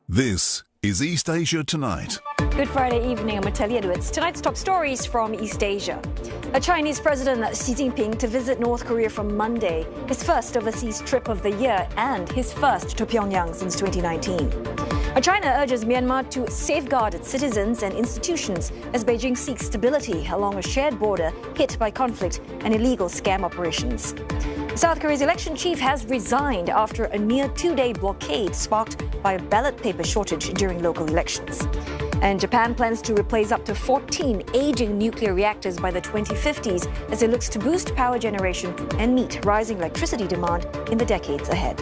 This is East Asia Tonight. Good Friday evening, I'm Natalia Lewitz. Tonight's top stories from East Asia. A Chinese President Xi Jinping to visit North Korea from Monday, his first overseas trip of the year and his first to Pyongyang since 2019. China urges Myanmar to safeguard its citizens and institutions as Beijing seeks stability along a shared border hit by conflict and illegal scam operations. South Korea's election chief has resigned after a near two-day blockade sparked by a ballot paper shortage during local elections. And Japan plans to replace up to 14 aging nuclear reactors by the 2050s as it looks to boost power generation and meet rising electricity demand in the decades ahead.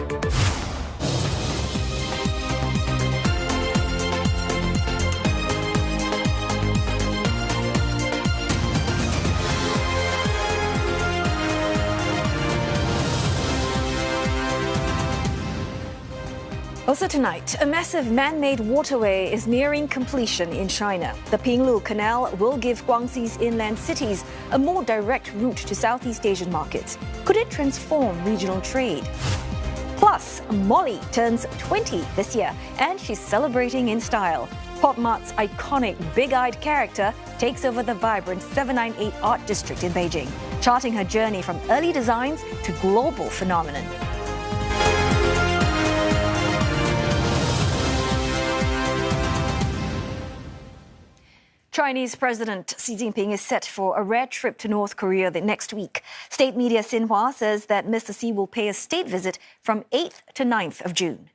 Also tonight, a massive man-made waterway is nearing completion in China. The Pinglu Canal will give Guangxi's inland cities a more direct route to Southeast Asian markets. Could it transform regional trade? Plus, Molly turns 20 this year, and she's celebrating in style. Pop Mart's iconic big-eyed character takes over the vibrant 798 Art District in Beijing, charting her journey from early designs to global phenomenon. Chinese President Xi Jinping is set for a rare trip to North Korea next week. State media Xinhua says that Mr. Xi will pay a state visit from 8th to 9th of June.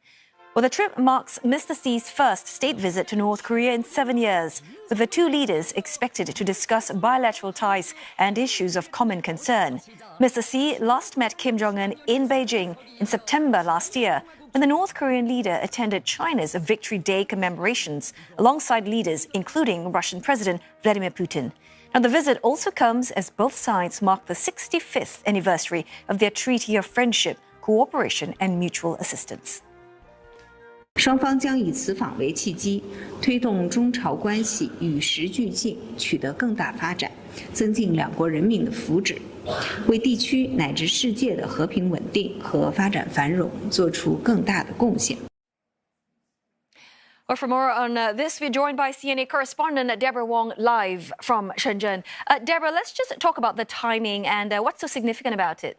Well, the trip marks Mr. Xi's first state visit to North Korea in 7 years, with the two leaders expected to discuss bilateral ties and issues of common concern. Mr. Xi last met Kim Jong-un in Beijing in September last year, when the North Korean leader attended China's Victory Day commemorations alongside leaders including Russian President Vladimir Putin. Now, the visit also comes as both sides mark the 65th anniversary of their Treaty of Friendship, Cooperation and Mutual Assistance. 双方将以此访为契机，推动中朝关系与时俱进，取得更大发展，增进两国人民的福祉，为地区乃至世界的和平稳定和发展繁荣做出更大的贡献。 Well, for more on this, we're joined by CNA correspondent Deborah Wong live from Shenzhen. Deborah, let's just talk about the timing and what's so significant about it.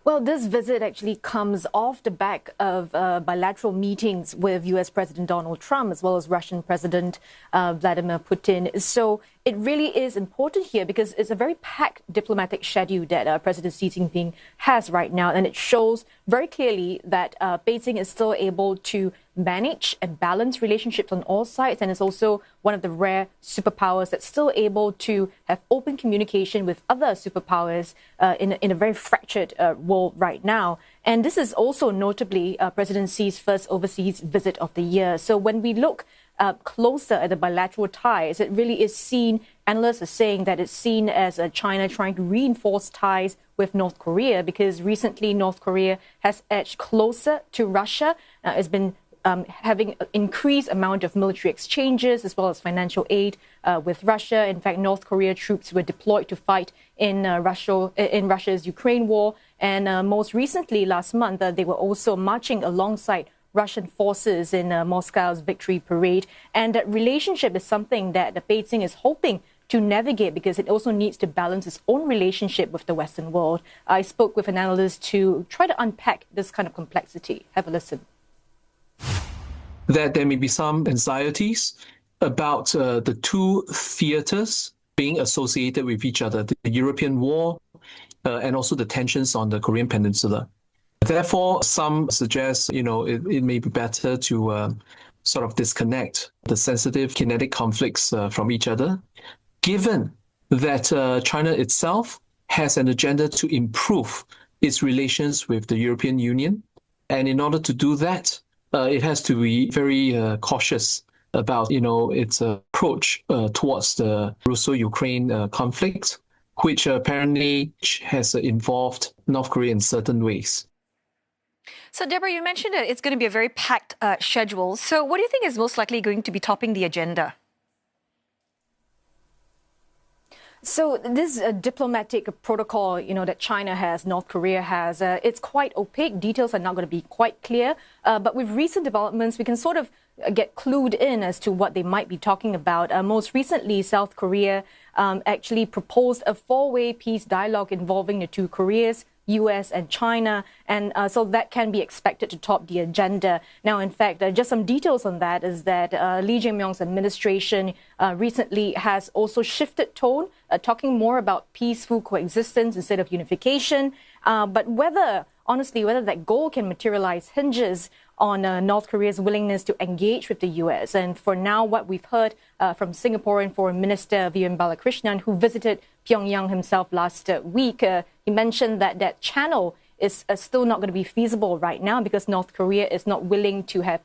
Well, this visit actually comes off the back of bilateral meetings with U.S. President Donald Trump as well as Russian President Vladimir Putin. So it really is important here because it's a very packed diplomatic schedule that President Xi Jinping has right now. And it shows very clearly that Beijing is still able to manage and balance relationships on all sides. And it's also one of the rare superpowers that's still able to have open communication with other superpowers in a very fractured world right now. And this is also notably President Xi's first overseas visit of the year. So when we look closer at the bilateral ties, it really is seen, analysts are saying that it's seen as China trying to reinforce ties with North Korea because recently North Korea has edged closer to Russia. It's been having an increased amount of military exchanges as well as financial aid with Russia. In fact, North Korea troops were deployed to fight in Russia's Ukraine war. And most recently, last month, they were also marching alongside Russian forces in Moscow's victory parade. And that relationship is something that Beijing is hoping to navigate because it also needs to balance its own relationship with the Western world. I spoke with an analyst to try to unpack this kind of complexity. Have a listen. That there may be some anxieties about the two theaters being associated with each other, the European war and also the tensions on the Korean Peninsula. Therefore, some suggest, it may be better to sort of disconnect the sensitive kinetic conflicts from each other, given that China itself has an agenda to improve its relations with the European Union. And in order to do that, it has to be very cautious about, its approach towards the Russo-Ukraine conflict, which apparently has involved North Korea in certain ways. So, Deborah, you mentioned that it's going to be a very packed schedule. So what do you think is most likely going to be topping the agenda? So this diplomatic protocol, that China has, North Korea has, it's quite opaque. Details are not going to be quite clear. But with recent developments, we can sort of get clued in as to what they might be talking about. Most recently, South Korea actually proposed a four-way peace dialogue involving the two Koreas, US and China, and so that can be expected to top the agenda. Now, in fact, just some details on that is that Lee Jae-myung's administration recently has also shifted tone, talking more about peaceful coexistence instead of unification. But whether that goal can materialize hinges on North Korea's willingness to engage with the U.S. And for now, what we've heard from Singaporean Foreign Minister V.M. Balakrishnan, who visited Pyongyang himself last week, he mentioned that channel is still not going to be feasible right now because North Korea is not willing to have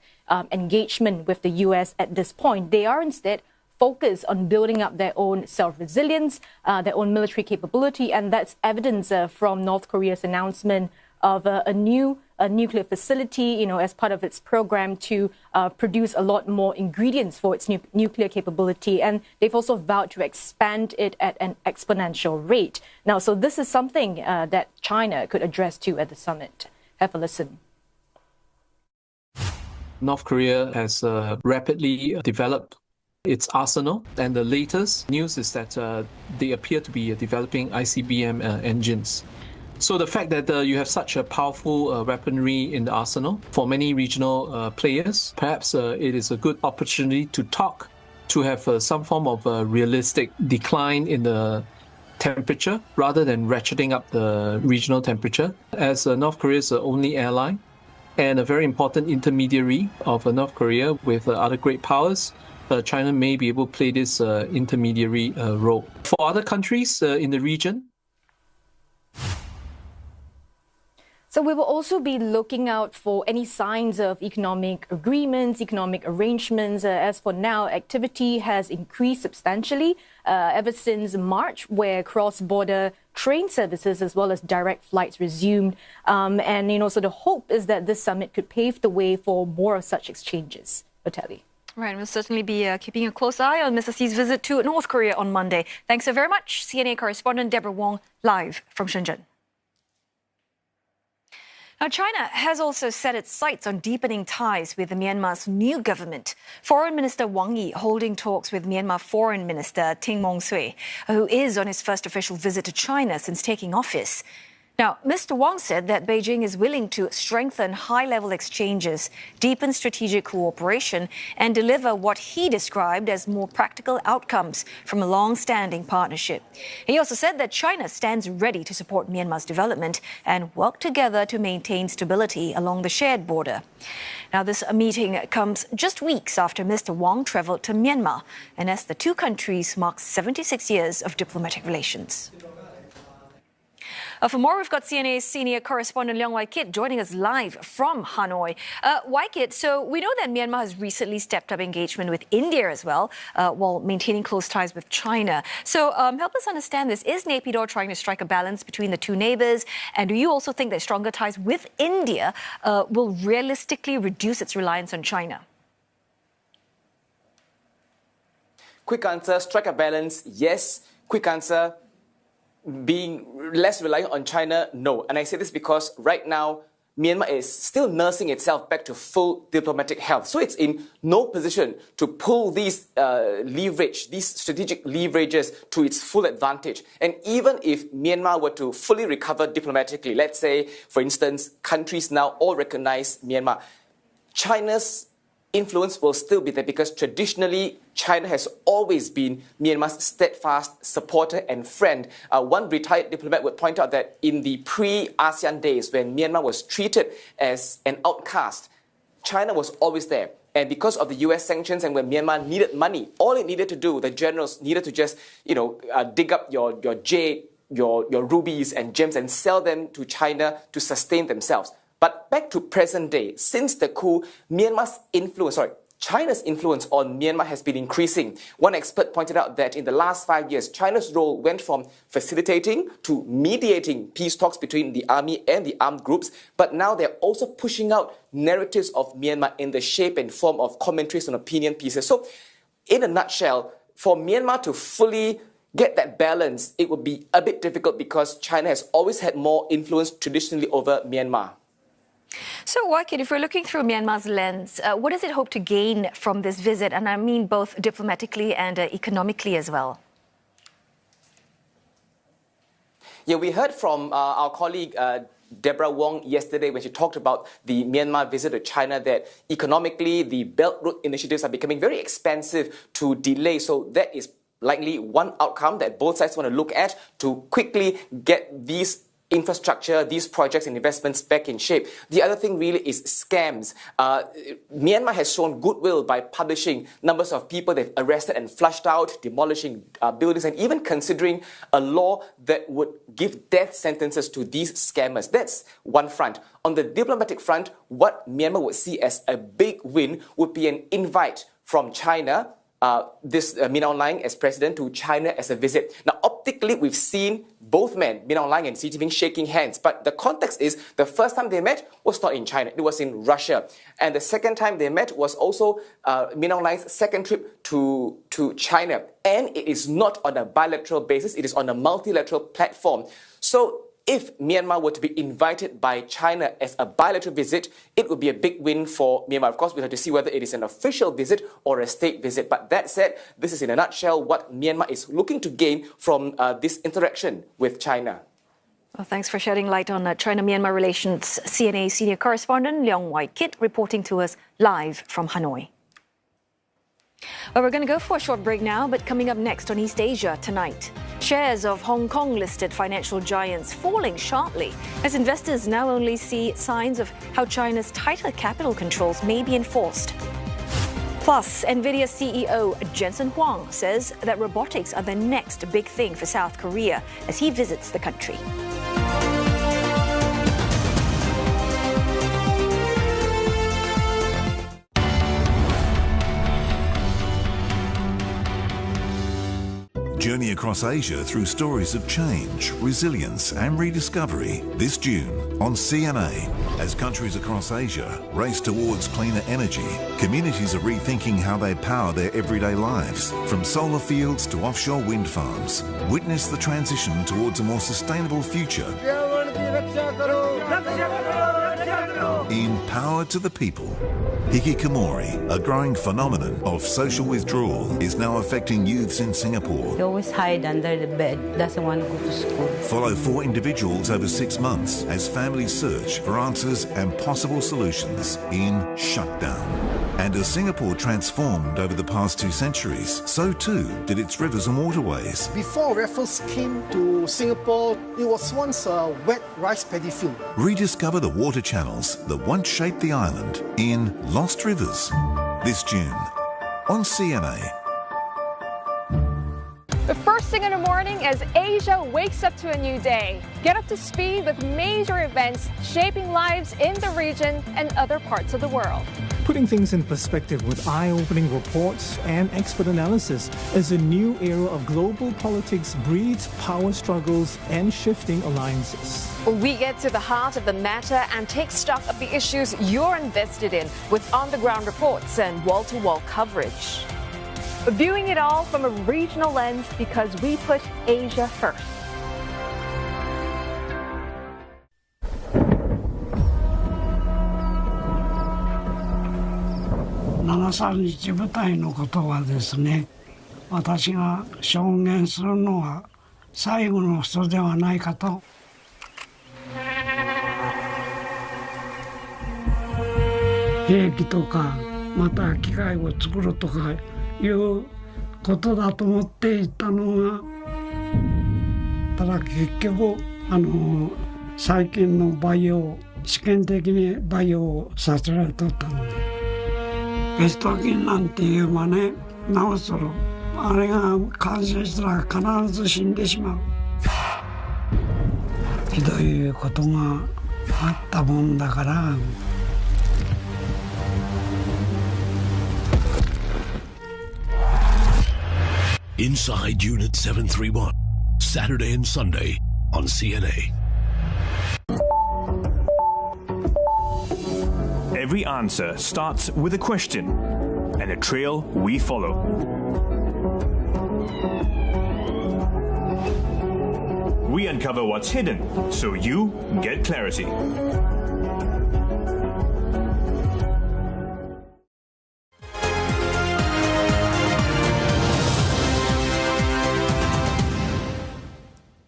engagement with the U.S. at this point. They are instead focused on building up their own self-resilience, their own military capability, and that's evidence from North Korea's announcement of a new nuclear facility, as part of its program to produce a lot more ingredients for its nuclear capability. And they've also vowed to expand it at an exponential rate. Now, so this is something that China could address too at the summit. Have a listen. North Korea has rapidly developed its arsenal, and the latest news is that they appear to be developing ICBM engines. So the fact that you have such a powerful weaponry in the arsenal for many regional players, perhaps it is a good opportunity to have some form of realistic decline in the temperature rather than ratcheting up the regional temperature. As North Korea's only ally and a very important intermediary of North Korea with other great powers, China may be able to play this intermediary role. For other countries in the region, so we will also be looking out for any signs of economic agreements, economic arrangements. As for now, activity has increased substantially ever since March, where cross-border train services as well as direct flights resumed. So the hope is that this summit could pave the way for more of such exchanges. Otelli. Right, we'll certainly be keeping a close eye on Mr. Xi's visit to North Korea on Monday. Thanks so very much, CNA correspondent Deborah Wong, live from Shenzhen. Now, China has also set its sights on deepening ties with Myanmar's new government. Foreign Minister Wang Yi holding talks with Myanmar Foreign Minister Ting Mong-sui, who is on his first official visit to China since taking office. Now, Mr. Wang said that Beijing is willing to strengthen high-level exchanges, deepen strategic cooperation, and deliver what he described as more practical outcomes from a long-standing partnership. He also said that China stands ready to support Myanmar's development and work together to maintain stability along the shared border. Now, this meeting comes just weeks after Mr. Wang travelled to Myanmar, and as the two countries mark 76 years of diplomatic relations. For more, we've got CNA's senior correspondent Leong Wai-kit joining us live from Hanoi. Wai-kit, so we know that Myanmar has recently stepped up engagement with India as well, while maintaining close ties with China. So help us understand this. Is Naypyidaw trying to strike a balance between the two neighbours? And do you also think that stronger ties with India will realistically reduce its reliance on China? Quick answer, strike a balance, yes. Quick answer, being less reliant on China, no. And I say this because right now, Myanmar is still nursing itself back to full diplomatic health. So it's in no position to pull these these strategic leverages to its full advantage. And even if Myanmar were to fully recover diplomatically, let's say, for instance, countries now all recognize Myanmar, China's influence will still be there because traditionally China has always been Myanmar's steadfast supporter and friend. One retired diplomat would point out that in the pre-ASEAN days when Myanmar was treated as an outcast, China was always there. And because of the US sanctions and when Myanmar needed money, all it needed to do, the generals needed to just, dig up your jade, your rubies and gems and sell them to China to sustain themselves. But back to present day, since the coup, China's influence on Myanmar has been increasing. One expert pointed out that in the last 5 years, China's role went from facilitating to mediating peace talks between the army and the armed groups, but now they're also pushing out narratives of Myanmar in the shape and form of commentaries and opinion pieces. So, in a nutshell, for Myanmar to fully get that balance, it would be a bit difficult because China has always had more influence traditionally over Myanmar. So, Wakid, if we're looking through Myanmar's lens, what does it hope to gain from this visit? And I mean both diplomatically and economically as well. Yeah, we heard from our colleague Deborah Wong yesterday when she talked about the Myanmar visit to China that economically the Belt Road initiatives are becoming very expensive to delay. So that is likely one outcome that both sides want to look at to quickly get these infrastructure, these projects and investments back in shape. The other thing really is scams. Myanmar has shown goodwill by publishing numbers of people they've arrested and flushed out, demolishing buildings, and even considering a law that would give death sentences to these scammers. That's one front. On the diplomatic front, what Myanmar would see as a big win would be an invite from China, Min Aung Hlaing as president, to China as a visit. Now, optically, we've seen both men, Min Aung Hlaing and Xi Jinping, shaking hands. But the context is the first time they met was not in China. It was in Russia. And the second time they met was also Min Aung Hlaing's second trip to China. And it is not on a bilateral basis. It is on a multilateral platform. So if Myanmar were to be invited by China as a bilateral visit, it would be a big win for Myanmar. Of course, we'll have to see whether it is an official visit or a state visit. But that said, this is in a nutshell what Myanmar is looking to gain from this interaction with China. Well, thanks for shedding light on China-Myanmar relations. CNA senior correspondent Leong Wai-Kit reporting to us live from Hanoi. Well, we're going to go for a short break now, but coming up next on East Asia tonight, shares of Hong Kong-listed financial giants falling sharply as investors now only see signs of how China's tighter capital controls may be enforced. Plus, Nvidia CEO Jensen Huang says that robotics are the next big thing for South Korea as he visits the country. Journey across Asia through stories of change, resilience and rediscovery this June on CNA. As countries across Asia race towards cleaner energy, communities are rethinking how they power their everyday lives. From solar fields to offshore wind farms, witness the transition towards a more sustainable future. In Power to the People, hikikomori, a growing phenomenon of social withdrawal, is now affecting youths in Singapore. He always hide under the bed, doesn't want to go to school. Follow 4 individuals over 6 months as families search for answers and possible solutions in Shutdown. And as Singapore transformed over the past 2 centuries, so too did its rivers and waterways. Before Raffles came to Singapore, it was once a wet rice paddy field. Rediscover the water channels that once shaped the island in Lost Rivers this June on CNA. The first thing in the morning as Asia wakes up to a new day. Get up to speed with major events shaping lives in the region and other parts of the world. Putting things in perspective with eye-opening reports and expert analysis as a new era of global politics breeds power struggles and shifting alliances. We get to the heart of the matter and take stock of the issues you're invested in with on-the-ground reports and wall-to-wall coverage. Viewing it all from a regional lens because we put Asia first. Nagasaki 部隊のことはですね、私が証言するのは最後の人ではないかと。兵器とかまた機械を作るとかいうことだと思っていたのが、ただ結局最近の培養試験的に培養させられとったので、ベスト菌なんて言えばね、なおそろあれが感染したら必ず死んでしまう。ひどいことがあったもんだから。Inside Unit 731, Saturday and Sunday on CNA. Every answer starts with a question, and a trail we follow. we uncover what's hidden so you get clarity.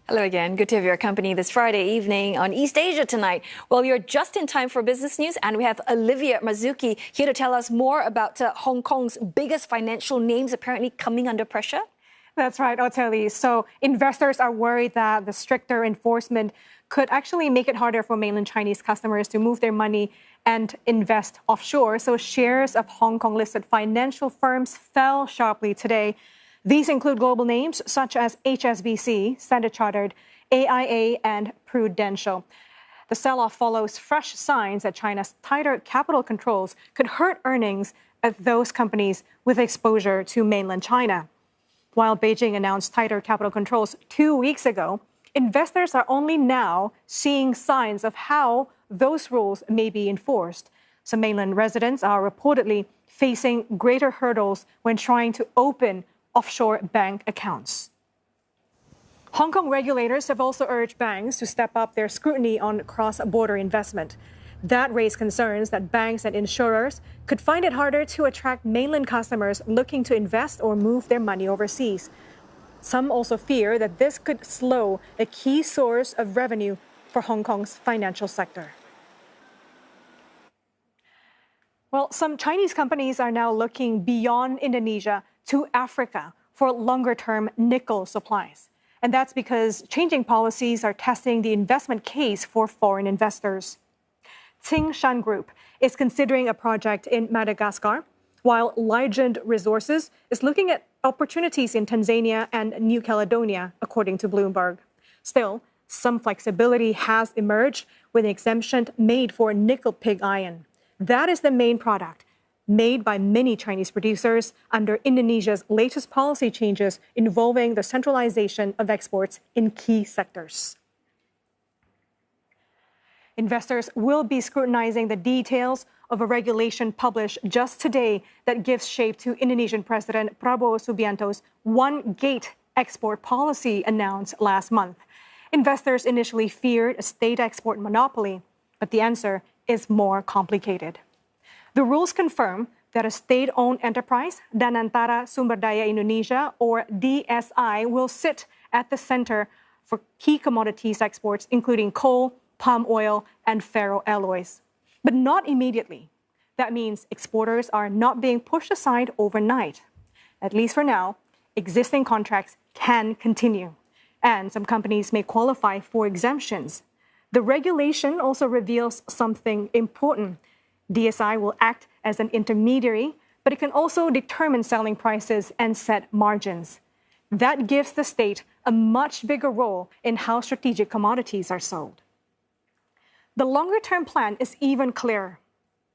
Hello again. Good to have your company this Friday evening on East Asia Tonight. Well, you're just in time for business news, and we have Olivia Marzuki here to tell us more about Hong Kong's biggest financial names apparently coming under pressure. That's right, Oteli. So investors are worried that the stricter enforcement could actually make it harder for mainland Chinese customers to move their money and invest offshore. So shares of Hong Kong-listed financial firms fell sharply today. These include global names such as HSBC, Standard Chartered, AIA, and Prudential. The sell-off follows fresh signs that China's tighter capital controls could hurt earnings of those companies with exposure to mainland China. While Beijing announced tighter capital controls 2 weeks ago, investors are only now seeing signs of how those rules may be enforced. Some mainland residents are reportedly facing greater hurdles when trying to open offshore bank accounts. Hong Kong regulators have also urged banks to step up their scrutiny on cross-border investment. That raised concerns that banks and insurers could find it harder to attract mainland customers looking to invest or move their money overseas. Some also fear that this could slow a key source of revenue for Hong Kong's financial sector. Well, some Chinese companies are now looking beyond Indonesia to Africa for longer-term nickel supplies. And that's because changing policies are testing the investment case for foreign investors. Tsingshan Group is considering a project in Madagascar, while Legend Resources is looking at opportunities in Tanzania and New Caledonia, according to Bloomberg. Still, some flexibility has emerged with an exemption made for nickel pig iron. That is the main product made by many Chinese producers under Indonesia's latest policy changes involving the centralization of exports in key sectors. Investors will be scrutinizing the details of a regulation published just today that gives shape to Indonesian President Prabowo Subianto's one-gate export policy announced last month. Investors initially feared a state export monopoly, but the answer is more complicated. The rules confirm that a state-owned enterprise, Danantara Sumber Daya Indonesia, or DSI, will sit at the center for key commodities exports, including coal, palm oil, and ferroalloys. But not immediately. That means exporters are not being pushed aside overnight. At least for now, existing contracts can continue, and some companies may qualify for exemptions. The regulation also reveals something important. DSI will act as an intermediary, but it can also determine selling prices and set margins. That gives the state a much bigger role in how strategic commodities are sold. The longer-term plan is even clearer.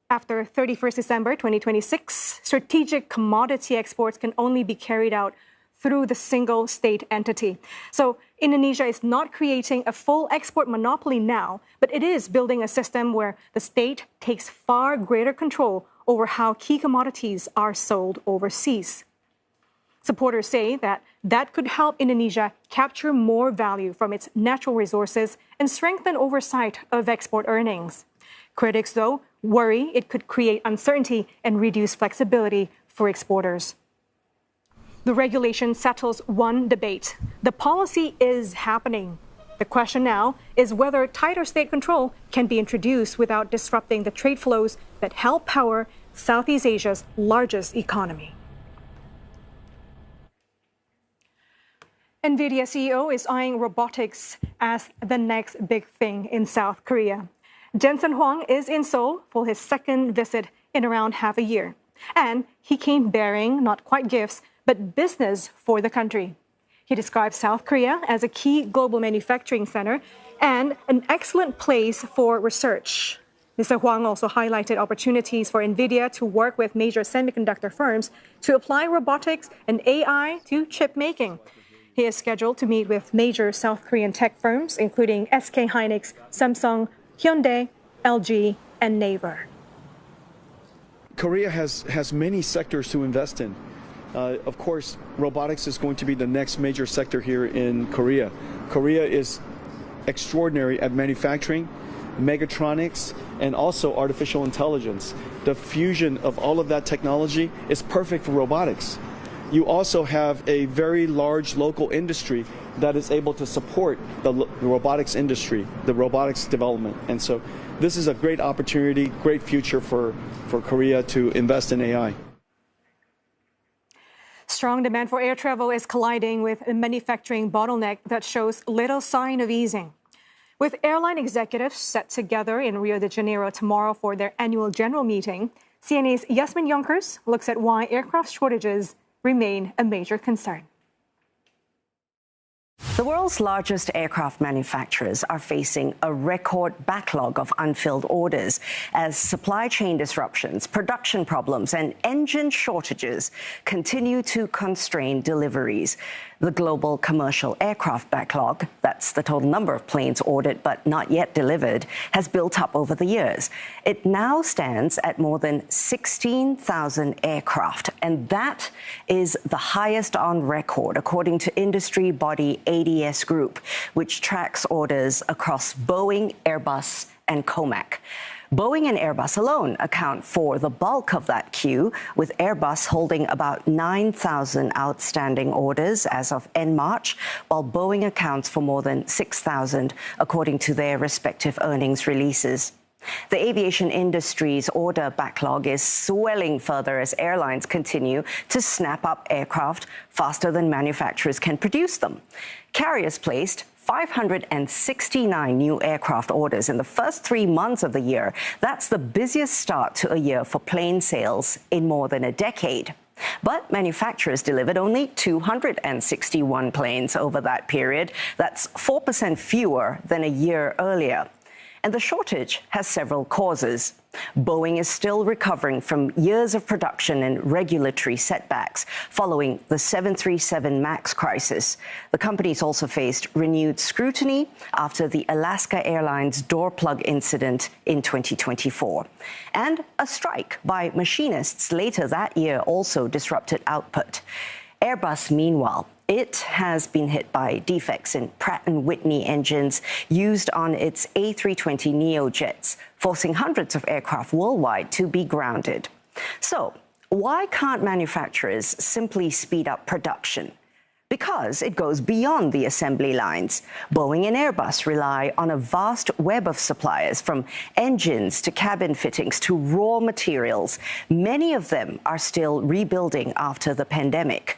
After 31st December 2026, strategic commodity exports can only be carried out through the single state entity. So Indonesia is not creating a full export monopoly now, but it is building a system where the state takes far greater control over how key commodities are sold overseas. Supporters say that that could help Indonesia capture more value from its natural resources and strengthen oversight of export earnings. Critics, though, worry it could create uncertainty and reduce flexibility for exporters. The regulation settles one debate. The policy is happening. The question now is whether tighter state control can be introduced without disrupting the trade flows that help power Southeast Asia's largest economy. Nvidia CEO is eyeing robotics as the next big thing in South Korea. Jensen Huang is in Seoul for his second visit in around half a year. And he came bearing not quite gifts, but business for the country. He describes South Korea as a key global manufacturing center and an excellent place for research. Mr. Huang also highlighted opportunities for Nvidia to work with major semiconductor firms to apply robotics and AI to chip making. He is scheduled to meet with major South Korean tech firms, including SK Hynix, Samsung, Hyundai, LG, and Naver. Korea has many sectors to invest in. Of course, robotics is going to be the next major sector here in Korea. Korea is extraordinary at manufacturing, megatronics, and also artificial intelligence. The fusion of all of that technology is perfect for robotics. You also have a very large local industry that is able to support the robotics industry, the robotics development. And so this is a great opportunity, great future for Korea to invest in AI. Strong demand for air travel is colliding with a manufacturing bottleneck that shows little sign of easing. With airline executives set together in Rio de Janeiro tomorrow for their annual general meeting, CNA's Yasmin Yonkers looks at why aircraft shortages remain a major concern. The world's largest aircraft manufacturers are facing a record backlog of unfilled orders as supply chain disruptions, production problems, and engine shortages continue to constrain deliveries. The global commercial aircraft backlog, that's the total number of planes ordered but not yet delivered, has built up over the years. It now stands at more than 16,000 aircraft, and that is the highest on record, according to industry body ADS Group, which tracks orders across Boeing, Airbus, and Comac. Boeing and Airbus alone account for the bulk of that queue, with Airbus holding about 9,000 outstanding orders as of end March, while Boeing accounts for more than 6,000, according to their respective earnings releases. The aviation industry's order backlog is swelling further as airlines continue to snap up aircraft faster than manufacturers can produce them. Carriers placed 569 new aircraft orders in the first 3 months of the year. That's the busiest start to a year for plane sales in more than a decade. But manufacturers delivered only 261 planes over that period. That's 4% fewer than a year earlier. And the shortage has several causes. Boeing is still recovering from years of production and regulatory setbacks following the 737 MAX crisis. The company's also faced renewed scrutiny after the Alaska Airlines door plug incident in 2024. And a strike by machinists later that year also disrupted output. Airbus, meanwhile, it has been hit by defects in Pratt & Whitney engines used on its A320neo jets, forcing hundreds of aircraft worldwide to be grounded. So, why can't manufacturers simply speed up production? Because it goes beyond the assembly lines. Boeing and Airbus rely on a vast web of suppliers, from engines to cabin fittings to raw materials. Many of them are still rebuilding after the pandemic.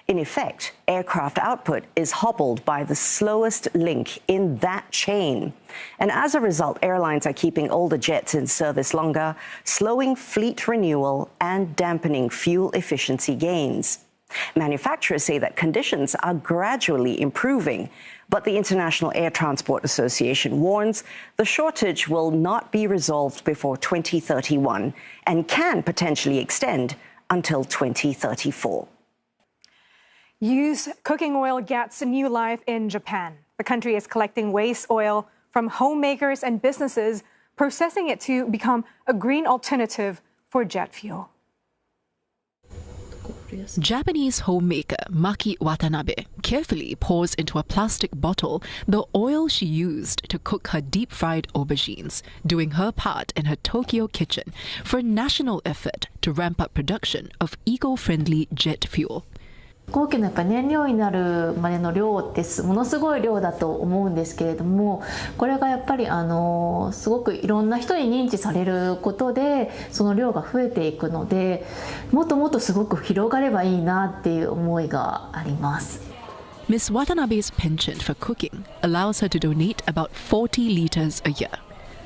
In effect, aircraft output is hobbled by the slowest link in that chain. And as a result, airlines are keeping older jets in service longer, slowing fleet renewal and dampening fuel efficiency gains. Manufacturers say that conditions are gradually improving, but the International Air Transport Association warns the shortage will not be resolved before 2031 and can potentially extend until 2034. Used cooking oil gets a new life in Japan. The country is collecting waste oil from homemakers and businesses, processing it to become a green alternative for jet fuel. Japanese homemaker Maki Watanabe carefully pours into a plastic bottle the oil she used to cook her deep-fried aubergines, doing her part in her Tokyo kitchen for a national effort to ramp up production of eco-friendly jet fuel. 飛行機のやっぱ燃料になるまでの量ってものすごい量だと思うんですけれども、これがやっぱりすごくいろんな人に認知されることでその量が増えていくので、もっともっとすごく広がればいいなっていう思いがあります。 Ms. Watanabe's penchant for cooking allows her to donate about 40 liters a year.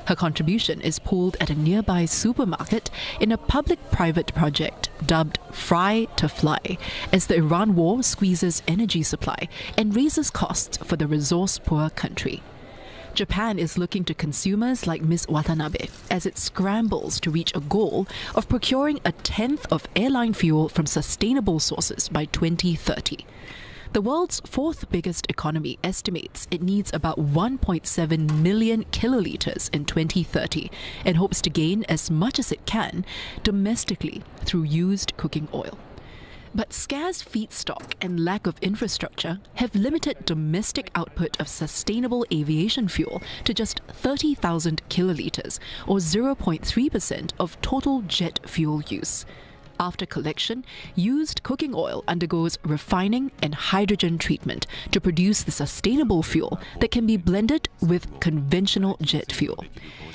Her contribution is pooled at a nearby supermarket in a public-private project dubbed Fry to Fly, as the Iran war squeezes energy supply and raises costs for the resource-poor country. Japan is looking to consumers like Ms. Watanabe as it scrambles to reach a goal of procuring a tenth of airline fuel from sustainable sources by 2030. The world's fourth biggest economy estimates it needs about 1.7 million kiloliters in 2030 and hopes to gain as much as it can domestically through used cooking oil. But scarce feedstock and lack of infrastructure have limited domestic output of sustainable aviation fuel to just 30,000 kilolitres, or 0.3% of total jet fuel use. After collection, used cooking oil undergoes refining and hydrogen treatment to produce the sustainable fuel that can be blended with conventional jet fuel.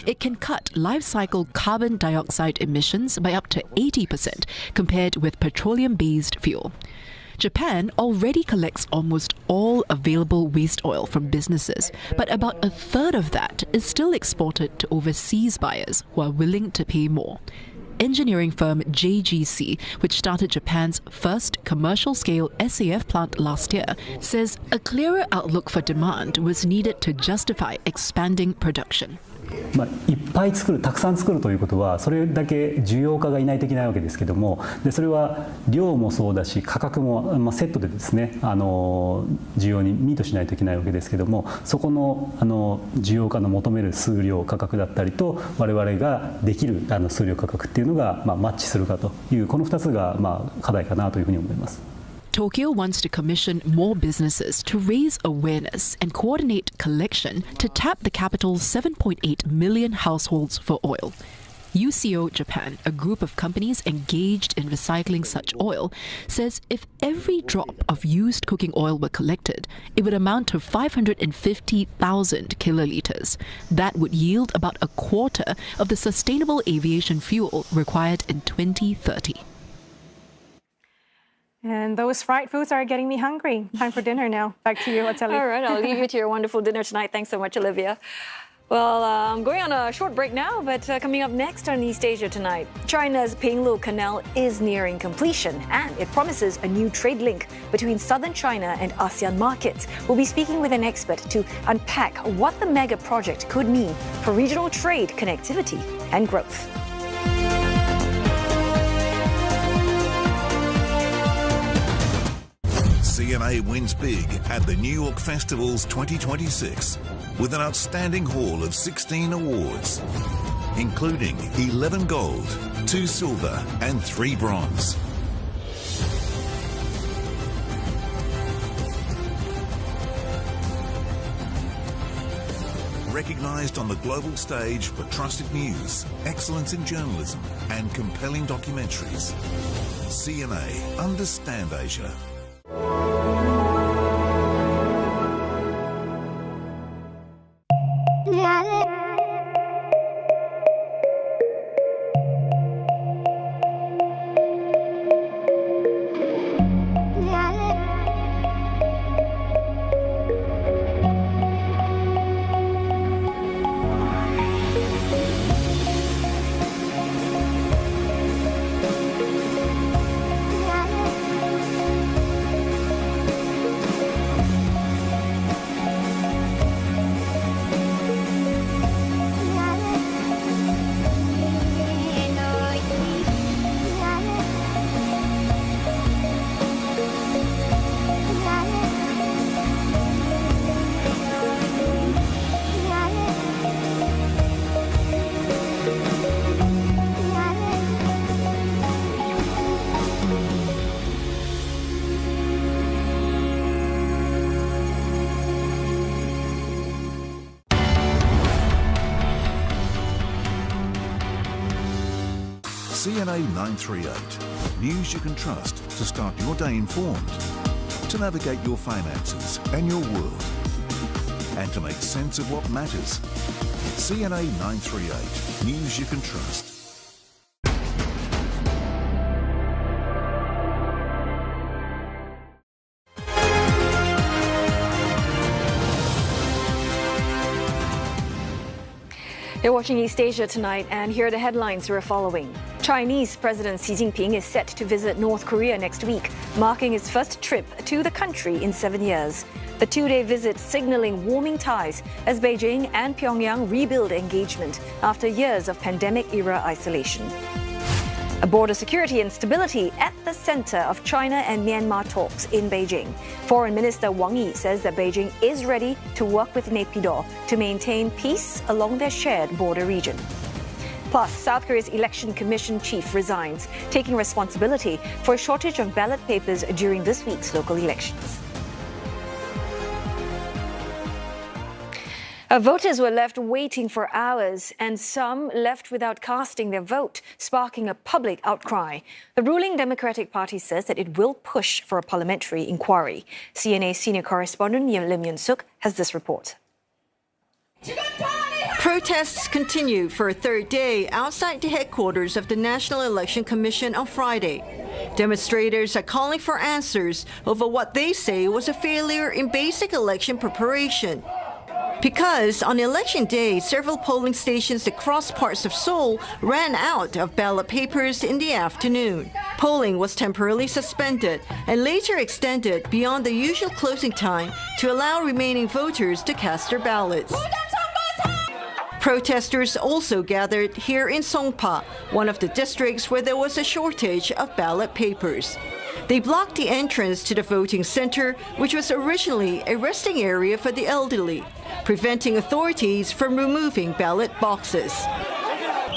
It can cut life cycle carbon dioxide emissions by up to 80% compared with petroleum-based fuel. Japan already collects almost all available waste oil from businesses, but about a third of that is still exported to overseas buyers who are willing to pay more. Engineering firm JGC, which started Japan's first commercial-scale SAF plant last year, says a clearer outlook for demand was needed to justify expanding production. いっぱい作る、たくさん作るということはそれだけ需要家がいないといけないわけですけども、でそれは量もそうだし価格も、セットでですね、需要にミートしないといけないわけですけども、そこの需要家の求める数量価格だったりと我々ができる数量価格っていうのが、マッチするかというこの2つが、課題かなというふうに思います。Tokyo wants to commission more businesses to raise awareness and coordinate collection to tap the capital's 7.8 million households for oil. UCO Japan, a group of companies engaged in recycling such oil, says if every drop of used cooking oil were collected, it would amount to 550,000 kilolitres. That would yield about a quarter of the sustainable aviation fuel required in 2030. And those fried foods are getting me hungry. Time for dinner now. Back to you, Ateli. All right, I'll leave you to your wonderful dinner tonight. Thanks so much, Olivia. Well, I'm going on a short break now, but coming up next on East Asia tonight, China's Pinglu Canal is nearing completion, and it promises a new trade link between southern China and ASEAN markets. We'll be speaking with an expert to unpack what the mega project could mean for regional trade, connectivity, and growth. CNA wins big at the New York Festival's 2026 with an outstanding haul of 16 awards, including 11 gold, 2 silver and 3 bronze. Recognised on the global stage for trusted news, excellence in journalism and compelling documentaries. CNA, understand Asia. CNA 938. News you can trust to start your day informed, to navigate your finances and your world, and to make sense of what matters. CNA 938. News you can trust. You're watching East Asia tonight, and here are the headlines we're following. Chinese President Xi Jinping is set to visit North Korea next week, marking his first trip to the country in 7 years. The 2-day visit signaling warming ties as Beijing and Pyongyang rebuild engagement after years of pandemic-era isolation. A border security and stability at the center of China and Myanmar talks in Beijing. Foreign Minister Wang Yi says that Beijing is ready to work with Naypyidaw to maintain peace along their shared border region. Plus, South Korea's election commission chief resigns, taking responsibility for a shortage of ballot papers during this week's local elections. Voters were left waiting for hours, and some left without casting their vote, sparking a public outcry. The ruling Democratic Party says that it will push for a parliamentary inquiry. CNA senior correspondent Lim Yun-suk has this report. Protests continue for a third day outside the headquarters of the National Election Commission on Friday. Demonstrators are calling for answers over what they say was a failure in basic election preparation. Because on election day, several polling stations across parts of Seoul ran out of ballot papers in the afternoon. Polling was temporarily suspended and later extended beyond the usual closing time to allow remaining voters to cast their ballots. Protesters also gathered here in Songpa, one of the districts where there was a shortage of ballot papers. They blocked the entrance to the voting center, which was originally a resting area for the elderly, preventing authorities from removing ballot boxes.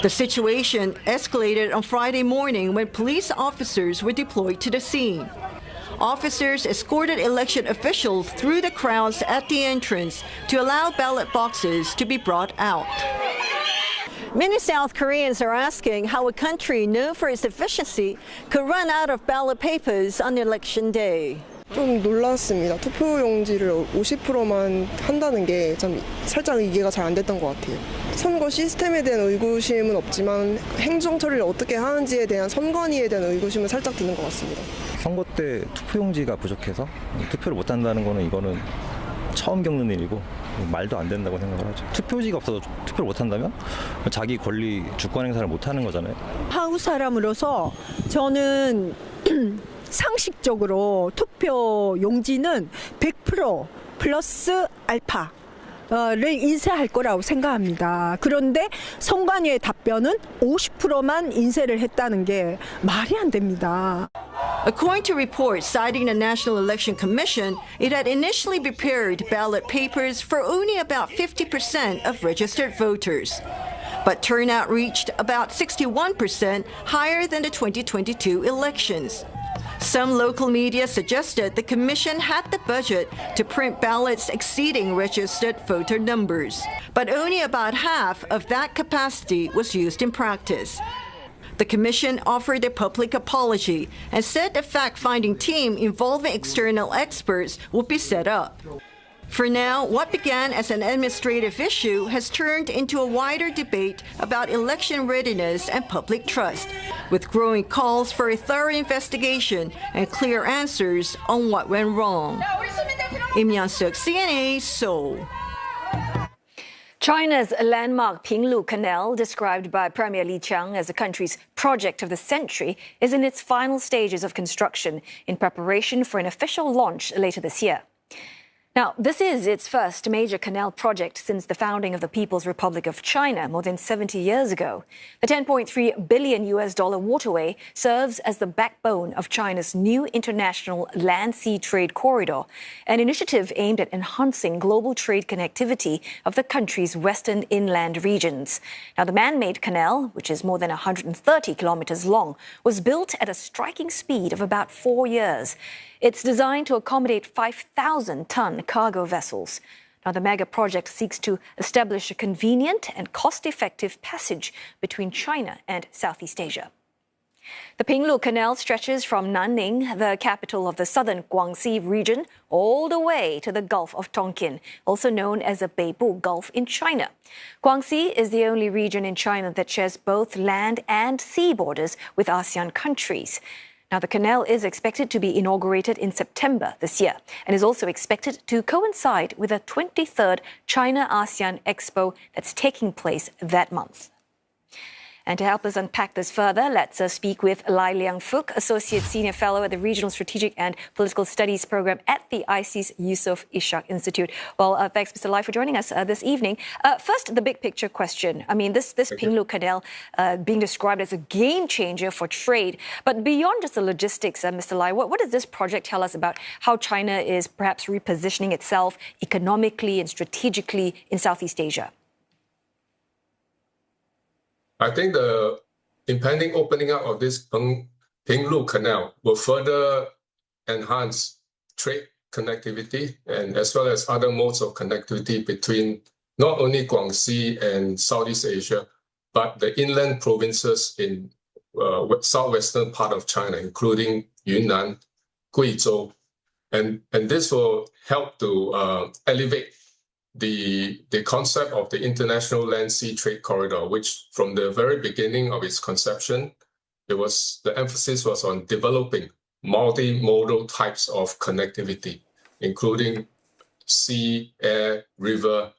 The situation escalated on Friday morning when police officers were deployed to the scene. Officers escorted election officials through the crowds at the entrance to allow ballot boxes to be brought out. Many South Koreans are asking how a country known for its efficiency could run out of ballot papers on election day. 좀 놀랐습니다. 투표용지를 50%만 한다는 게 참 살짝 이해가 잘 안 됐던 것 같아요. 선거 시스템에 대한 의구심은 없지만 행정 처리를 어떻게 하는지에 대한 선관위에 대한 의구심은 살짝 드는 것 같습니다. 선거 때 투표용지가 부족해서 투표를 못 한다는 거는 이거는 처음 겪는 일이고 말도 안 된다고 생각을 하죠. 투표지가 없어서 투표를 못 한다면 자기 권리, 주권 행사를 못 하는 거잖아요. 한국 사람으로서 저는 상식적으로 투표 용지는 100% 플러스 알파를 인쇄할 거라고 생각합니다. 그런데 선관위의 답변은 50%만 인쇄를 했다는 게 말이 안 됩니다. According to reports citing the National Election Commission, it had initially prepared ballot papers for only about 50% of registered voters. But turnout reached about 61%, higher than the 2022 elections. Some local media suggested the commission had the budget to print ballots exceeding registered voter numbers, but only about half of that capacity was used in practice. The commission offered a public apology and said a fact-finding team involving external experts would be set up. For now, what began as an administrative issue has turned into a wider debate about election readiness and public trust, with growing calls for a thorough investigation and clear answers on what went wrong. Im Yan-suk, CNA, Seoul. China's landmark Pinglu Canal, described by Premier Li Qiang as the country's project of the century, is in its final stages of construction in preparation for an official launch later this year. Now, this is its first major canal project since the founding of the People's Republic of China more than 70 years ago. The $10.3 billion waterway serves as the backbone of China's new international land-sea trade corridor, an initiative aimed at enhancing global trade connectivity of the country's western inland regions. Now, the man-made canal, which is more than 130 kilometers long, was built at a striking speed of about 4 years. It's designed to accommodate 5,000-ton cargo vessels. Now, the mega project seeks to establish a convenient and cost-effective passage between China and Southeast Asia. The Pinglu Canal stretches from Nanning, the capital of the southern Guangxi region, all the way to the Gulf of Tonkin, also known as the Beibu Gulf in China. Guangxi is the only region in China that shares both land and sea borders with ASEAN countries. Now, the canal is expected to be inaugurated in September this year and is also expected to coincide with the 23rd China-ASEAN Expo that's taking place that month. And to help us unpack this further, let's speak with Lai Liang-Fook, Associate Senior Fellow at the Regional Strategic and Political Studies Program at the IC's Yusof Ishak Institute. Well, thanks, Mr. Lai, for joining us this evening. First, the big picture question. I mean, this Pinglu Canal being described as a game changer for trade. But beyond just the logistics, Mr. Lai, what does this project tell us about how China is perhaps repositioning itself economically and strategically in Southeast Asia? I think the impending opening up of this Pinglu Canal will further enhance trade connectivity and as well as other modes of connectivity between not only Guangxi and Southeast Asia, but the inland provinces in southwestern part of China, including Yunnan, Guizhou. And this will help to elevate the concept of the International Land Sea Trade Corridor, which from the very beginning of its conception, the emphasis was on developing multimodal types of connectivity, including sea, air, river,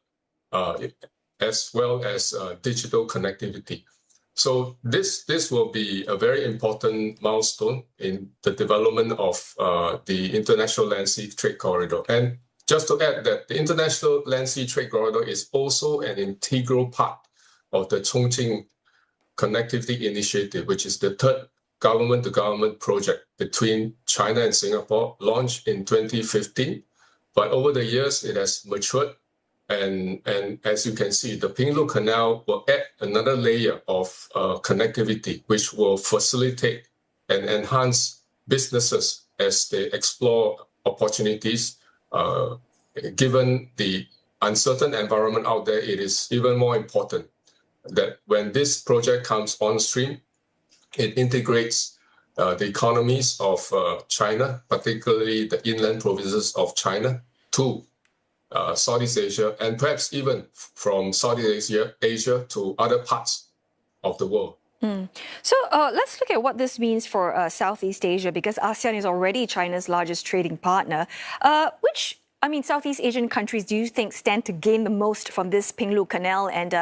as well as digital connectivity. So this will be a very important milestone in the development of the International Land Sea Trade Corridor. And just to add that the International Land Sea Trade Corridor is also an integral part of the Chongqing Connectivity Initiative, which is the third government-to-government project between China and Singapore, launched in 2015. But over the years, it has matured. And as you can see, the Pinglu Canal will add another layer of connectivity, which will facilitate and enhance businesses as they explore opportunities. Given the uncertain environment out there, it is even more important that when this project comes on stream, it integrates the economies of China, particularly the inland provinces of China, to Southeast Asia, and perhaps even from Southeast Asia to other parts of the world. So let's look at what this means for Southeast Asia, because ASEAN is already China's largest trading partner. Which Southeast Asian countries do you think stand to gain the most from this Pinglu Canal? And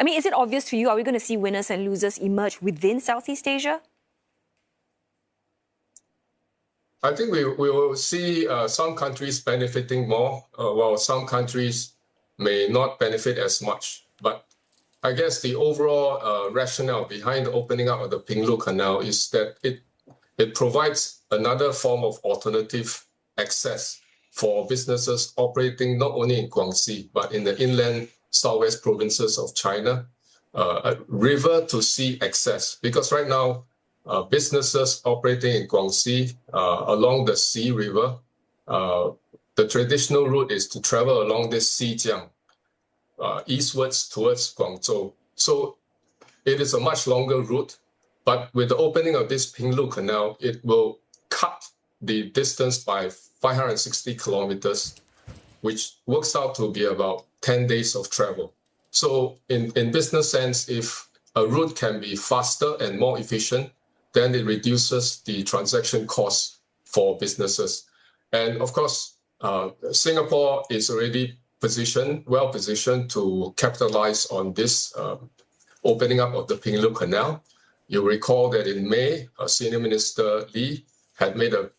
is it obvious to you? Are we going to see winners and losers emerge within Southeast Asia? I think we will see some countries benefiting more, while some countries may not benefit as much. But I guess the overall rationale behind the opening up of the Pinglu Canal is that it provides another form of alternative access for businesses operating not only in Guangxi, but in the inland southwest provinces of China, a river to sea access. Because right now, businesses operating in Guangxi along the Xi River, the traditional route is to travel along this Xijiang eastwards towards Guangzhou. So it is a much longer route, but with the opening of this Pinglu Canal, it will cut the distance by 560 kilometers, which works out to be about 10 days of travel. So in business sense, if a route can be faster and more efficient, then it reduces the transaction costs for businesses. And of course, Singapore is already well positioned to capitalize on this opening up of the Pinglu Canal. You recall that in May, Senior Minister Lee had made a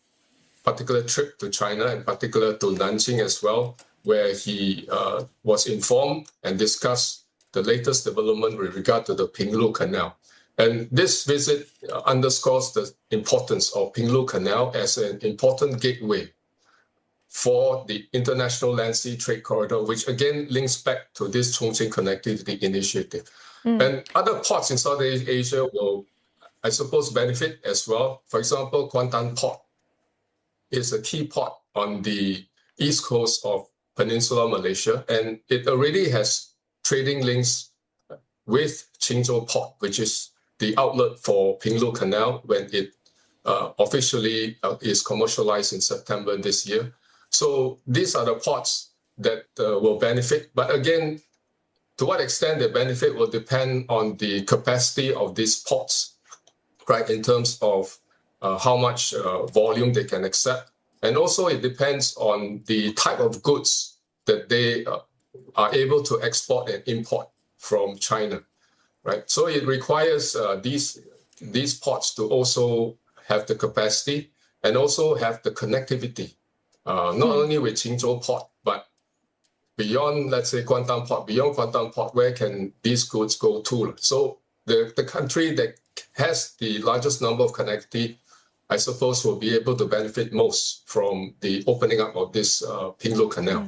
particular trip to China, in particular to Nanjing as well, where he was informed and discussed the latest development with regard to the Pinglu Canal. And this visit underscores the importance of Pinglu Canal as an important gateway for the International Land Sea Trade Corridor, which again links back to this Chongqing Connectivity Initiative. And other ports in Southeast Asia will, I suppose, benefit as well. For example, Kuantan Port is a key port on the east coast of Peninsular Malaysia, and it already has trading links with Qingzhou Port, which is the outlet for Pinglu Canal when it officially is commercialized in September this year. So these are the ports that will benefit. But again, to what extent the benefit will depend on the capacity of these ports, right, in terms of how much volume they can accept. And also it depends on the type of goods that they are able to export and import from China, right? So it requires these ports to also have the capacity and also have the connectivity, not only with Qingzhou Port, but beyond, let's say, Kuantan Port, where can these goods go to? So the country that has the largest number of connectivity, I suppose, will be able to benefit most from the opening up of this Pinglu Canal.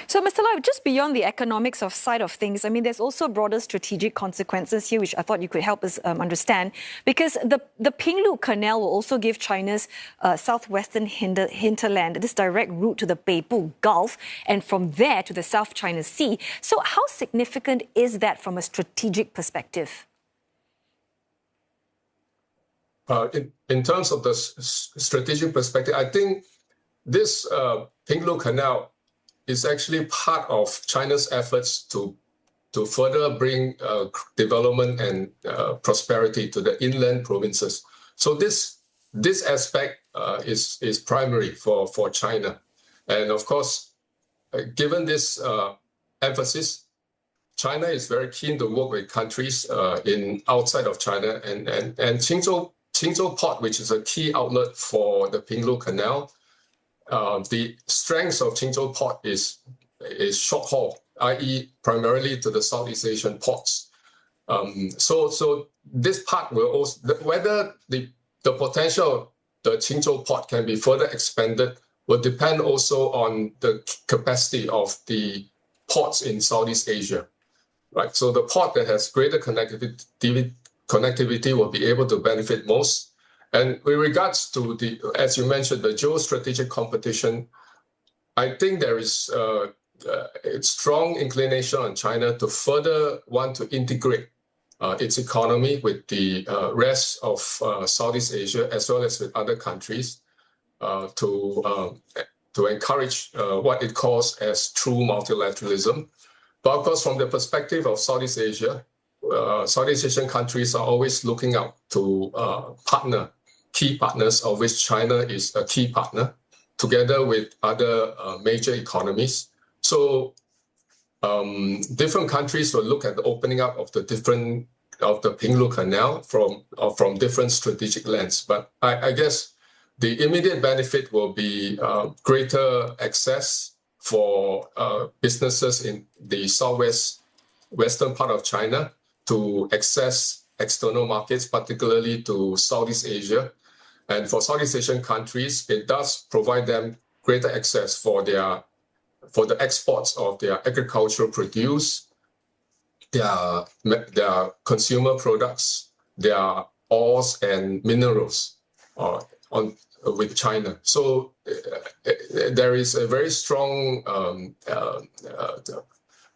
So, Mr. Lai, just beyond the economics of side of things, I mean, there's also broader strategic consequences here, which I thought you could help us understand, because the Pinglu Canal will also give China's southwestern hinterland this direct route to the Beibu Gulf, and from there to the South China Sea. So how significant is that from a strategic perspective? In terms of the strategic perspective, I think this Pinglu Canal is actually part of China's efforts to further bring development and prosperity to the inland provinces. So this aspect is primary for China. And of course, given this emphasis, China is very keen to work with countries outside of China, and Qingzhou Port, which is a key outlet for the Pinglu Canal. The strength of Qingzhou Port is short haul, i.e. primarily to the Southeast Asian ports. So this part will also, whether the potential of the Qingzhou Port can be further expanded will depend also on the capacity of the ports in Southeast Asia, right? So the port that has greater connectivity will be able to benefit most. And with regards to as you mentioned, the geostrategic competition, I think there is a strong inclination on China to further want to integrate its economy with the rest of Southeast Asia, as well as with other countries, to encourage what it calls as true multilateralism. But of course, from the perspective of Southeast Asia, Southeast Asian countries are always looking out to key partners, of which China is a key partner, together with other major economies. So different countries will look at the opening up of the Pinglu Canal from different strategic lens. But I guess the immediate benefit will be greater access for businesses in the western part of China to access external markets, particularly to Southeast Asia. And for Southeast Asian countries, it does provide them greater access for the exports of their agricultural produce, their consumer products, their ores and minerals with China. So there is a very strong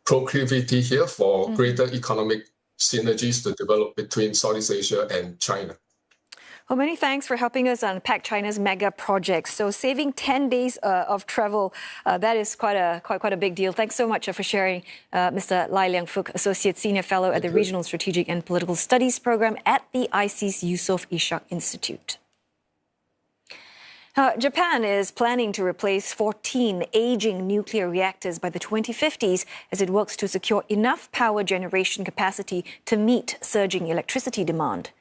proclivity here for greater economic synergies to develop between Southeast Asia and China. Well, many thanks for helping us unpack China's mega projects. So saving 10 days of travel, that is quite a big deal. Thanks so much for sharing, Mr. Lai Liang-Fook, Associate Senior Fellow at the Regional Strategic and Political Studies Program at the IC's Yusof Ishak Institute. Japan is planning to replace 14 aging nuclear reactors by the 2050s as it works to secure enough power generation capacity to meet surging electricity demand.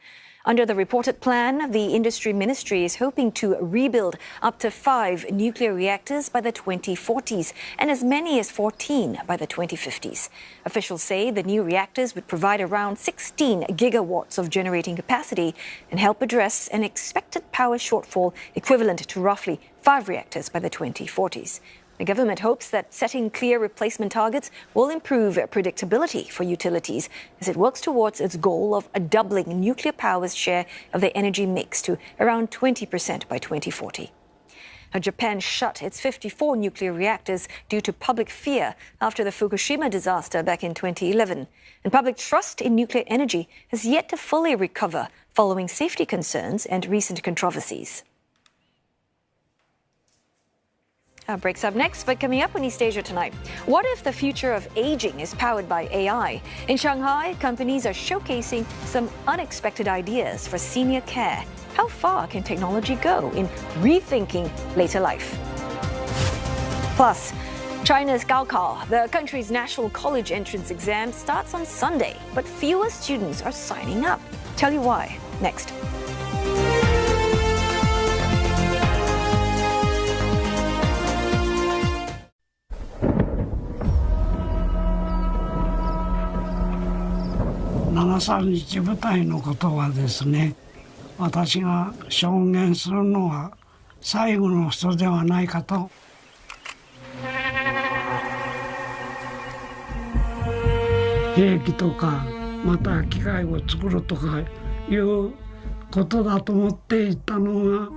Under the reported plan, the industry ministry is hoping to rebuild up to 5 nuclear reactors by the 2040s and as many as 14 by the 2050s. Officials say the new reactors would provide around 16 gigawatts of generating capacity and help address an expected power shortfall equivalent to roughly 5 reactors by the 2040s. The government hopes that setting clear replacement targets will improve predictability for utilities as it works towards its goal of doubling nuclear power's share of the energy mix to around 20% by 2040. Japan shut its 54 nuclear reactors due to public fear after the Fukushima disaster back in 2011. And public trust in nuclear energy has yet to fully recover following safety concerns and recent controversies. Breaks up next, but coming up on East Asia tonight, what if the future of aging is powered by AI? In Shanghai, companies are showcasing some unexpected ideas for senior care. How far can technology go in rethinking later life? Plus, China's Gaokao, the country's national college entrance exam, starts on Sunday, but fewer students are signing up. Tell you why, next.7日舞台のことはですね、私が証言するのは最後の人ではないかと。兵器とかまた機械を作るとかいうことだと思っていたのが、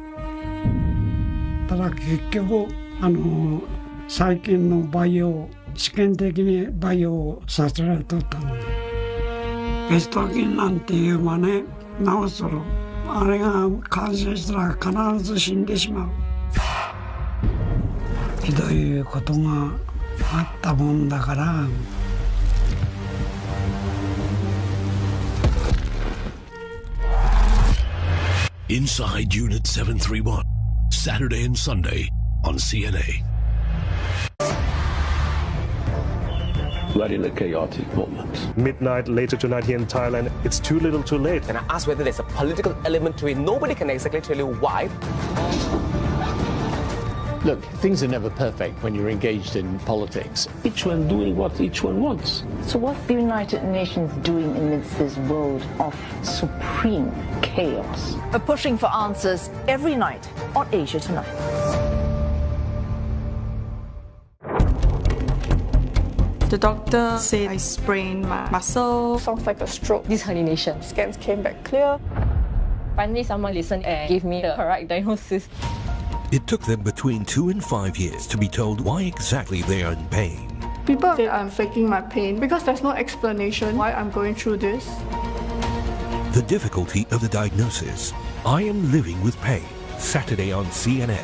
ただ結局最近の培養、試験的に培養させられとったので、ベスト菌なんていう真似直する、あれが完成したら必ず死んでしまう。ひどいことがあったもんだから。Inside Unit 731, Saturday and Sunday on CNA. We're in a chaotic moment. Midnight later tonight here in Thailand, it's too little too late. And I asked whether there's a political element to it. Nobody can exactly tell you why. Look, things are never perfect when you're engaged in politics. Each one doing what each one wants. So what's the United Nations doing amidst this world of supreme chaos? We're pushing for answers every night on Asia Tonight. The doctor said I sprained my muscle. Sounds like a stroke. This herniation. Scans came back clear. Finally, someone listened and gave me the correct diagnosis. It took them between 2 and 5 years to be told why exactly they are in pain. People say I'm faking my pain because there's no explanation why I'm going through this. The difficulty of the diagnosis. I am living with pain. Saturday on CNA.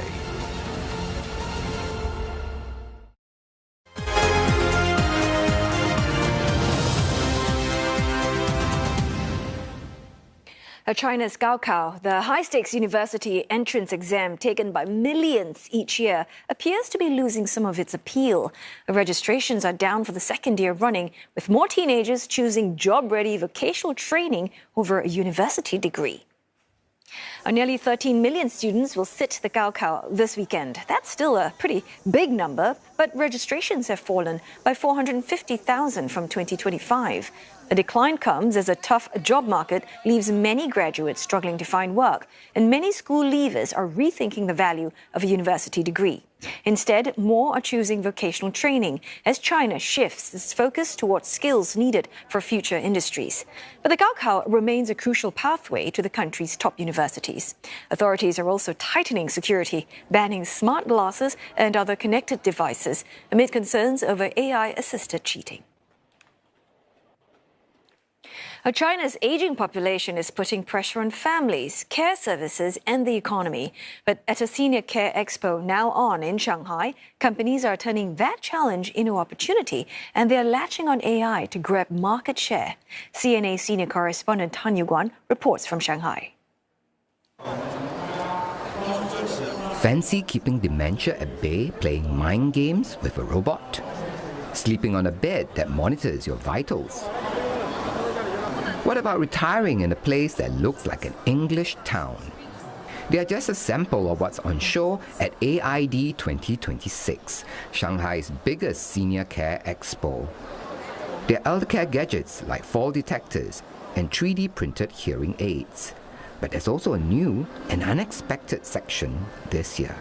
China's Gaokao, the high-stakes university entrance exam taken by millions each year, appears to be losing some of its appeal. Registrations are down for the second year running, with more teenagers choosing job-ready vocational training over a university degree. Nearly 13 million students will sit the Gaokao this weekend. That's still a pretty big number, but registrations have fallen by 450,000 from 2025. A decline comes as a tough job market leaves many graduates struggling to find work, and many school leavers are rethinking the value of a university degree. Instead, more are choosing vocational training as China shifts its focus towards skills needed for future industries. But the Gaokao remains a crucial pathway to the country's top universities. Authorities are also tightening security, banning smart glasses and other connected devices amid concerns over AI-assisted cheating. China's aging population is putting pressure on families, care services and the economy. But at a senior care expo now on in Shanghai, companies are turning that challenge into opportunity, and they're latching on AI to grab market share. CNA senior correspondent Han Yuguan reports from Shanghai. Fancy keeping dementia at bay playing mind games with a robot? Sleeping on a bed that monitors your vitals? What about retiring in a place that looks like an English town? They are just a sample of what's on show at AID 2026, Shanghai's biggest senior care expo. There are elder care gadgets like fall detectors and 3D printed hearing aids. But there's also a new and unexpected section this year.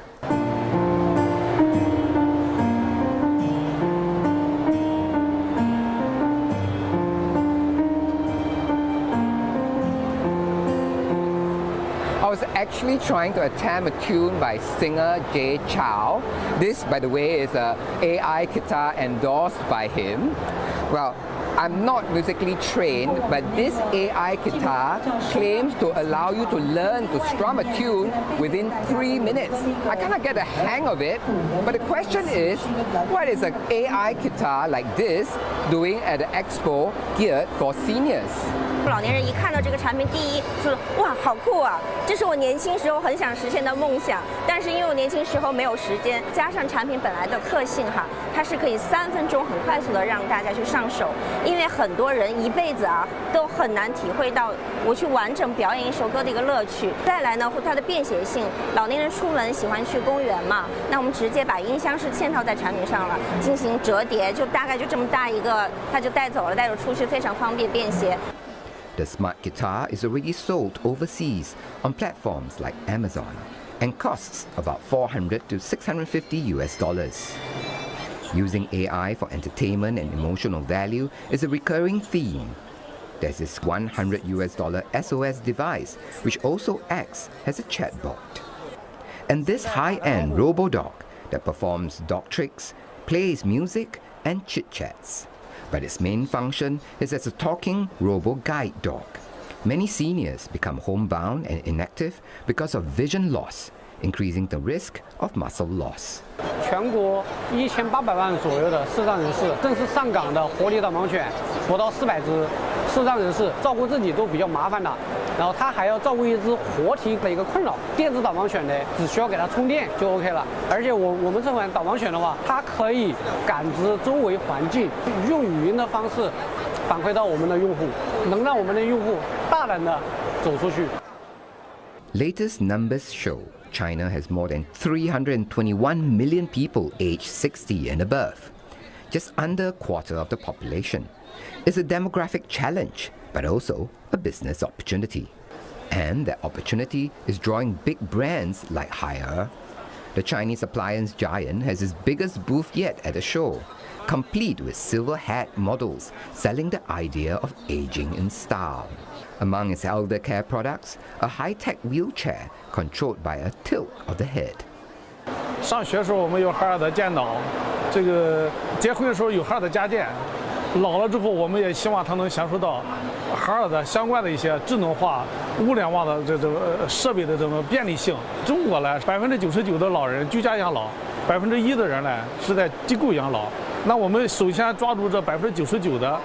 I was actually trying to attempt a tune by singer Jay Chow. This, by the way, is an AI guitar endorsed by him. Well, I'm not musically trained, but this AI guitar claims to allow you to learn to strum a tune within 3 minutes. I cannot get the hang of it, but the question is, what is an AI guitar like this doing at the expo geared for seniors? 老年人一看到这个产品，第一说哇，好酷啊！这是我年轻时候很想实现的梦想，但是因为我年轻时候没有时间，加上产品本来的特性哈，它是可以3分钟很快速的让大家去上手。因为很多人一辈子啊都很难体会到我去完整表演一首歌的一个乐趣。再来呢，它的便携性，老年人出门喜欢去公园嘛，那我们直接把音箱是嵌套在产品上了，进行折叠，就大概就这么大一个，它就带走了，带着出去非常方便便携。 The smart guitar is already sold overseas on platforms like Amazon and costs about $400 to $650. Using AI for entertainment and emotional value is a recurring theme. There's this $100 SOS device, which also acts as a chatbot. And this high-end robo-dog that performs dog tricks, plays music, and chit-chats. But its main function is as a talking robo-guide dog. Many seniors become homebound and inactive because of vision loss, increasing the risk of muscle loss. 全国1800万左右的视障人士，正式上岗的活力导盲犬不到400只，视障人士照顾自己都比较麻烦的，然后他还要照顾一只活体的一个困扰。电子导盲犬呢，只需要给它充电就 OK 了。而且我们这款导盲犬的话，它可以感知周围环境，用语音的方式反馈到我们的用户，能让我们的用户大胆的走出去。Latest numbers show China has more than 321 million people aged 60 and above, just under a quarter of the population. It's a demographic challenge, but also a business opportunity. And that opportunity is drawing big brands like Haier. The Chinese appliance giant has its biggest booth yet at the show, complete with silver hat models selling the idea of aging in style. Among its elder care products, a high-tech wheelchair controlled by a tilt of the head. 上学的时候我们有海尔的电脑，这个结婚的时候有海尔的家电，老了之后我们也希望他能享受到海尔的相关的一些智能化、物联网的这种设备的这种便利性。中国呢，99%的老人居家养老，1%的人呢是在机构养老。那我们首先抓住这99%的。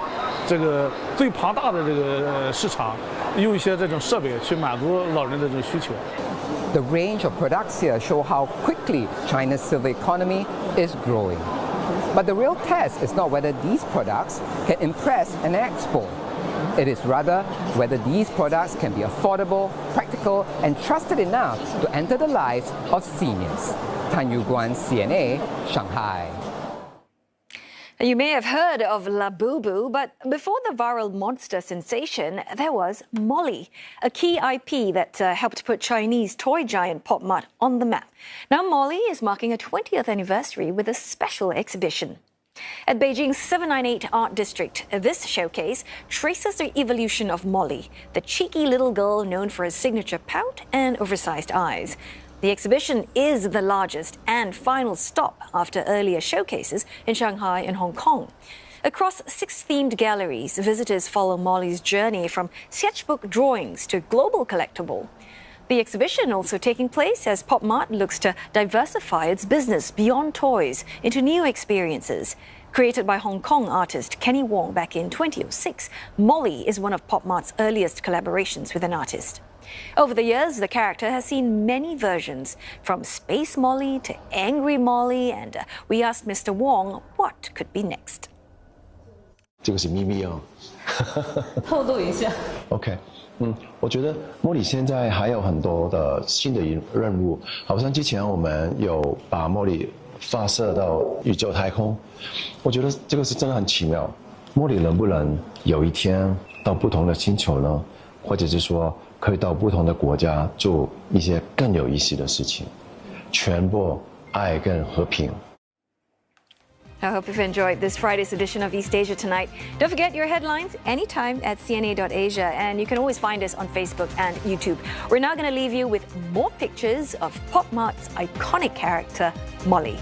这个最庞大的这个市场，用一些这种设备去满足老人的这种需求。The range of products here show how quickly China's silver economy is growing. But the real test is not whether these products can impress an expo. It is rather whether these products can be affordable, practical, and trusted enough to enter the lives of seniors. Tan Yuguan, CNA, Shanghai. You may have heard of Labubu, but before the viral monster sensation, there was Molly, a key IP that helped put Chinese toy giant Pop Mart on the map. Now Molly is marking a 20th anniversary with a special exhibition. At Beijing's 798 Art District, this showcase traces the evolution of Molly, the cheeky little girl known for her signature pout and oversized eyes. The exhibition is the largest and final stop after earlier showcases in Shanghai and Hong Kong. Across 6 themed galleries, visitors follow Molly's journey from sketchbook drawings to global collectible. The exhibition also taking place as Pop Mart looks to diversify its business beyond toys into new experiences. Created by Hong Kong artist Kenny Wong back in 2006, Molly is one of Pop Mart's earliest collaborations with an artist. Over the years, the character has seen many versions, from Space Molly to Angry Molly, and we asked Mr. Wong what could be next. 这个是秘密哦。透露一下。OK，我觉得莫里现在还有很多的新的任务，好像之前我们有把莫里发射到宇宙太空，我觉得这个是真的很奇妙。莫里能不能有一天到不同的星球呢？或者是说？ 可以到不同的国家做一些更有意思的事情，传播爱跟和平。 I hope you've enjoyed this Friday's edition of East Asia Tonight. Don't forget your headlines anytime at cna.asia, and you can always find us on Facebook and YouTube. We're now going to leave you with more pictures of Pop Mart's iconic character, Molly.